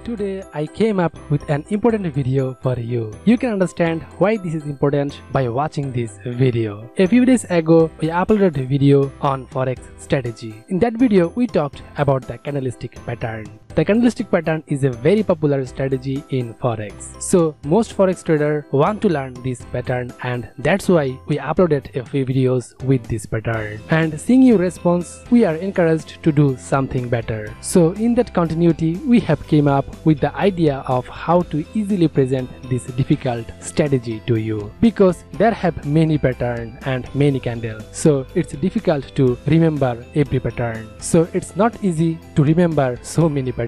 Today I came up with an important video for you. You can understand why this is important by watching this video. A few days ago we uploaded a video on forex strategy. In that video we talked about the candlestick pattern. The candlestick pattern is a very popular strategy in forex. So most forex traders want to learn this pattern, and that's why we uploaded a few videos with this pattern. And seeing your response, we are encouraged to do something better. So in that continuity, we have came up with the idea of how to easily present this difficult strategy to you, because there have many patterns and many candles. So it's difficult to remember every pattern. So it's not easy to remember so many patterns.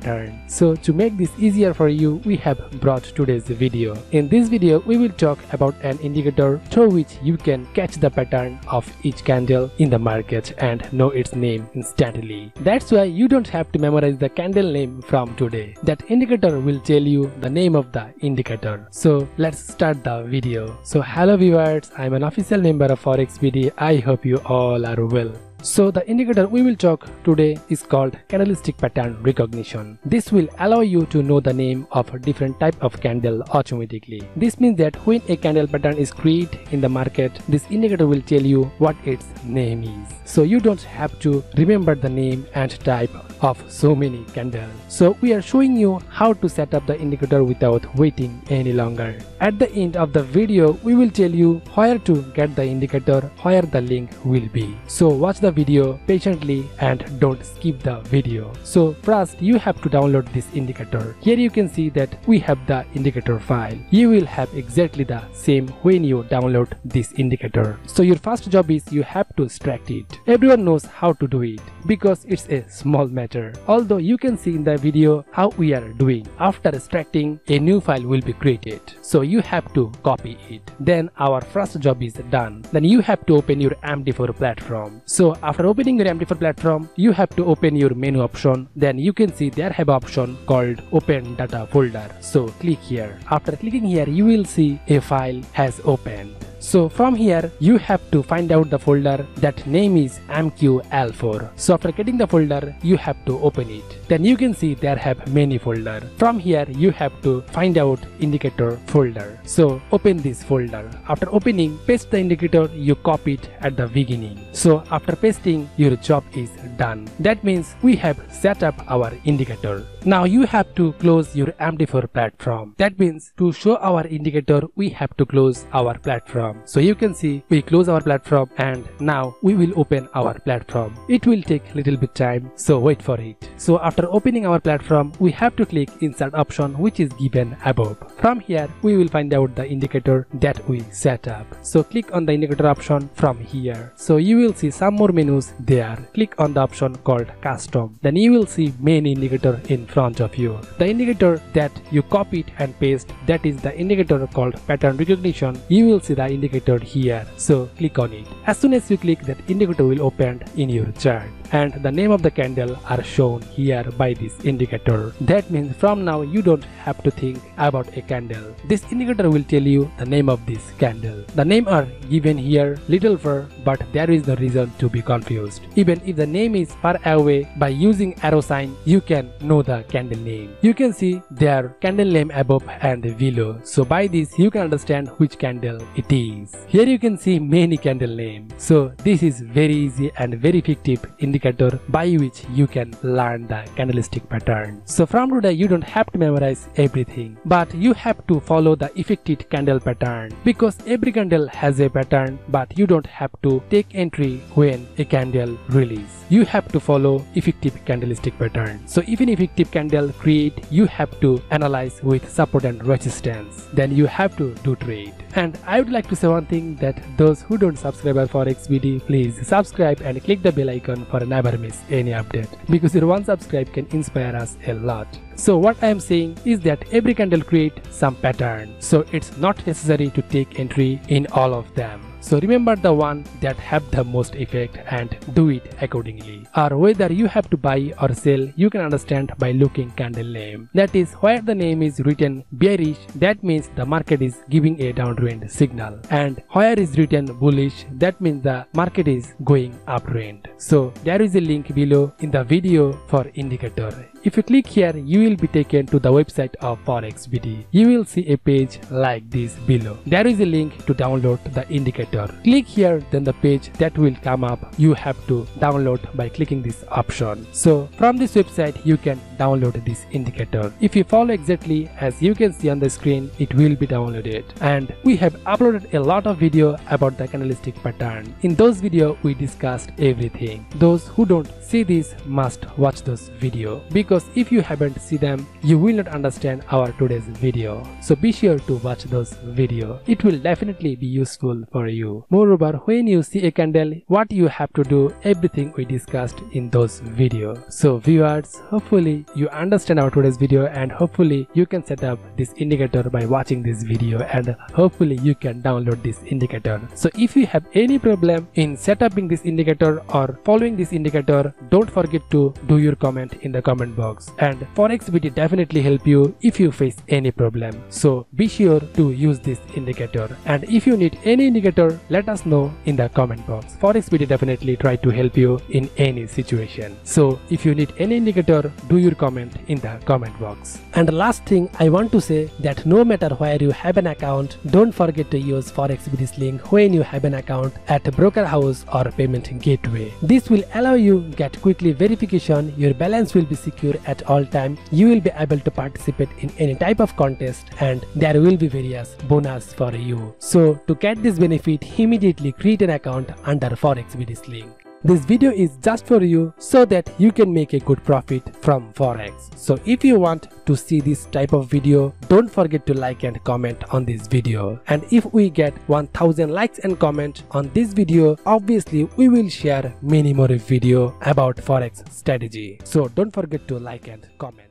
So to make this easier for you, we have brought today's video. In this video, we will talk about an indicator through which you can catch the pattern of each candle in the market and know its name instantly. That's why you don't have to memorize the candle name from today. That indicator will tell you the name of the indicator. So let's start the video. So hello viewers, I'm an official member of ForexBD. I hope you all are well. So the indicator we will talk today is called candlestick pattern recognition. This will allow you to know the name of a different type of candle automatically. This means that when a candle pattern is created in the market, this indicator will tell you what its name is. So you don't have to remember the name and type of so many candles. So we are showing you how to set up the indicator without waiting any longer. At the end of the video, we will tell you where to get the indicator, where the link will be. So watch the video patiently and don't skip the video. So first you have to download this indicator. Here you can see that we have the indicator file. You will have exactly the same when you download this indicator. So your first job is you have to extract it. Everyone knows how to do it because it's a small matter. Although you can see in the video how we are doing. After extracting, a new file will be created. So you have to copy it. Then our first job is done. Then you have to open your MD4 platform. So after opening your MD4 platform, you have to open your menu option. Then you can see there have option called open data folder. So click here. After clicking here, you will see a file has opened. So from here you have to find out the folder that name is MQL4. So after getting the folder, you have to open it. Then you can see there have many folders. From here you have to find out indicator folder. So open this folder. After opening, paste the indicator you copied at the beginning. So after pasting, your job is done. That means we have set up our indicator. Now you have to close your MD4 platform. That means to show our indicator, we have to close our platform. So you can see we close our platform, and now we will open our platform. It will take little bit time, so wait for it. So after opening our platform, we have to click insert option which is given above. From here we will find out the indicator that we set up. So click on the indicator option from here. So you will see some more menus there. Click on the option called custom. Then you will see main indicator in front of you. The indicator that you copied and paste, that is the indicator called pattern recognition. You will see the indicator here. So click on it. As soon as you click, that indicator will open in your chart, and the name of the candle are shown here by this indicator. That means from now you don't have to think about a candle. This indicator will tell you the name of this candle. The name are given here little far, but there is no reason to be confused. Even if the name is far away, by using arrow sign you can know the candle name. You can see their candle name above and below. So by this you can understand which candle it is. Here you can see many candle names. So this is very easy and very effective indicator by which you can learn the candlestick pattern. So from today you don't have to memorize everything, but you have to follow the effective candle pattern, because every candle has a pattern, but you don't have to take entry when a candle release. You have to follow effective candlestick pattern. So if an effective candle create, you have to analyze with support and resistance. Then you have to do trade. And I would like to say one thing, that those who don't subscribe our ForexBD, please subscribe and click the bell icon for never miss any update, because your one subscribe can inspire us a lot. So what I am saying is that every candle create some pattern. So it's not necessary to take entry in all of them. So remember the one that have the most effect and do it accordingly. Or whether you have to buy or sell, you can understand by looking candle name. That is, where the name is written bearish, that means the market is giving a downtrend signal. And where is written bullish, that means the market is going uptrend. So there is a link below in the video for indicator. if you click here, you will be taken to the website of ForexBD. You will see a page like this below. There is a link to download the indicator. Click here, then the page that will come up, you have to download by clicking this option. So from this website you can download this indicator. If you follow exactly as you can see on the screen, it will be downloaded. And we have uploaded a lot of video about the candlestick pattern. In those videos we discussed everything. Those who don't see this must watch those video, because if you haven't seen them, you will not understand our today's video. So be sure to watch those video. It will definitely be useful for you. Moreover, when you see a candle, what you have to do, everything we discussed in those video. So viewers, hopefully you understand our today's video, and hopefully you can set up this indicator by watching this video, and hopefully you can download this indicator. So if you have any problem in setting this indicator or following this indicator, don't forget to do your comment in the comment box, and ForexBD definitely help you if you face any problem. So be sure to use this indicator, and if you need any indicator, let us know in the comment box. ForexBD definitely try to help you in any situation. So if you need any indicator, do your comment in the comment box. And the last thing I want to say that no matter where you have an account, don't forget to use ForexBD's link when you have an account at a broker house or payment gateway. This will allow you get quickly verification, your balance will be secure at all time, you will be able to participate in any type of contest, and there will be various bonus for you. So to get this benefit, immediately create an account under ForexBD's link. This video is just for you so that you can make a good profit from Forex. So if you want to see this type of video, don't forget to like and comment on this video. And if we get 1000 likes and comment on this video, obviously we will share many more video about Forex strategy. So don't forget to like and comment.